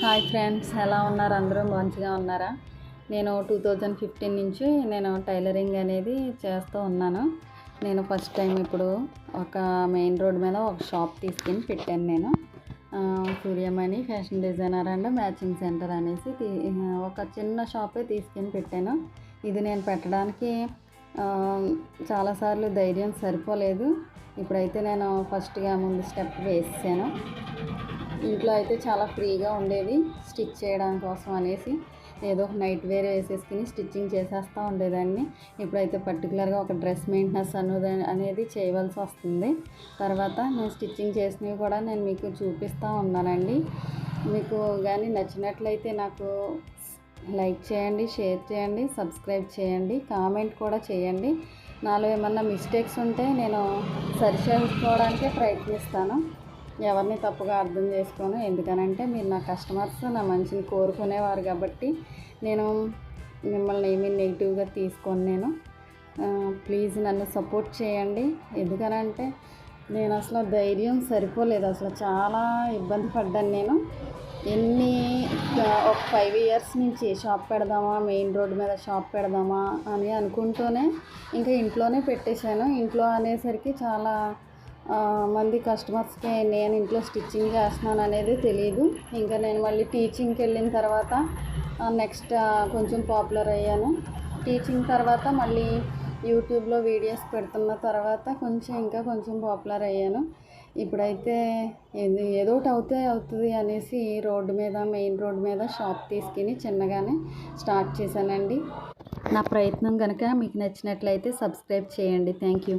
Hi friends, ఎలా ఉన్నారు? అందరూ మంచిగా ఉన్నారా? నేను 2015 నుంచి నేను టైలరింగ్ అనేది చేస్తూ ఉన్నాను. నేను ఫస్ట్ టైం ఇప్పుడు ఒక మెయిన్ రోడ్ మీద ఒక షాప్ తీసుకుని పెట్టాను. నేను Suryamani fashion designer and matching centre అనేసి ఒక చిన్న షాపే తీసుకుని పెట్టాను. ఇది నేను పెట్టడానికి చాలాసార్లు ధైర్యం సరిపోలేదు. ఇప్పుడైతే నేను ఫస్ట్గా ముందు స్టెప్ వేసాను. ఇంట్లో అయితే చాలా ఫ్రీగా ఉండేది స్టిచ్ చేయడం కోసం అనేసి ఏదో ఒక నైట్ వేర్ వేసేసుకుని స్టిచ్చింగ్ చేసేస్తూ ఉండేదాన్ని. ఇప్పుడైతే పర్టికులర్గా ఒక డ్రెస్ మెయింటెనెన్స్ అనేది చేయవలసి వస్తుంది. తర్వాత నేను స్టిచ్చింగ్ చేసినవి కూడా నేను మీకు చూపిస్తూ ఉన్నానండి. మీకు కానీ నచ్చినట్లయితే నాకు లైక్ చేయండి, షేర్ చేయండి, సబ్స్క్రైబ్ చేయండి, కామెంట్ కూడా చేయండి. నాలో ఏమన్నా మిస్టేక్స్ ఉంటే నేను సరిచేసుకోవడానికే ప్రయత్నిస్తాను. ఎవరిని తప్పుగా అర్థం చేసుకోను. ఎందుకనంటే మీరు నా కస్టమర్స్, నా మంచిని కోరుకునేవారు కాబట్టి నేను మిమ్మల్ని ఏమీ నెగిటివ్గా తీసుకోను. నేను ప్లీజ్ నన్ను సపోర్ట్ చేయండి. ఎందుకనంటే నేను అసలు ధైర్యం సరిపోలేదు. అసలు చాలా ఇబ్బంది పడ్డాను. నేను ఒక 5 ఇయర్స్ నుంచి షాప్ పెడదామా, మెయిన్ రోడ్ మీద షాప్ పెడదామా అని అనుకుంటూనే ఇంకా ఇంట్లోనే పెట్టేశాను. ఇంట్లో అనేసరికి చాలా మంది కస్టమర్స్కి నేను ఇంట్లో స్టిచ్చింగ్ చేస్తున్నాను అనేది తెలియదు. ఇంకా నేను మళ్ళీ టీచింగ్కి వెళ్ళిన తర్వాత నెక్స్ట్ కొంచెం పాపులర్ అయ్యాను. టీచింగ్ తర్వాత మళ్ళీ యూట్యూబ్లో వీడియోస్ పెడుతున్న తర్వాత కొంచెం పాపులర్ అయ్యాను. ఇప్పుడైతే ఏదో ఒకటి అవుతుంది అనేసి మెయిన్ రోడ్ మీద షాప్ తీసుకుని చిన్నగానే స్టార్ట్ చేశానండి. నా ప్రయత్నం కనుక మీకు నచ్చినట్లయితే సబ్స్క్రైబ్ చేయండి. Thank you.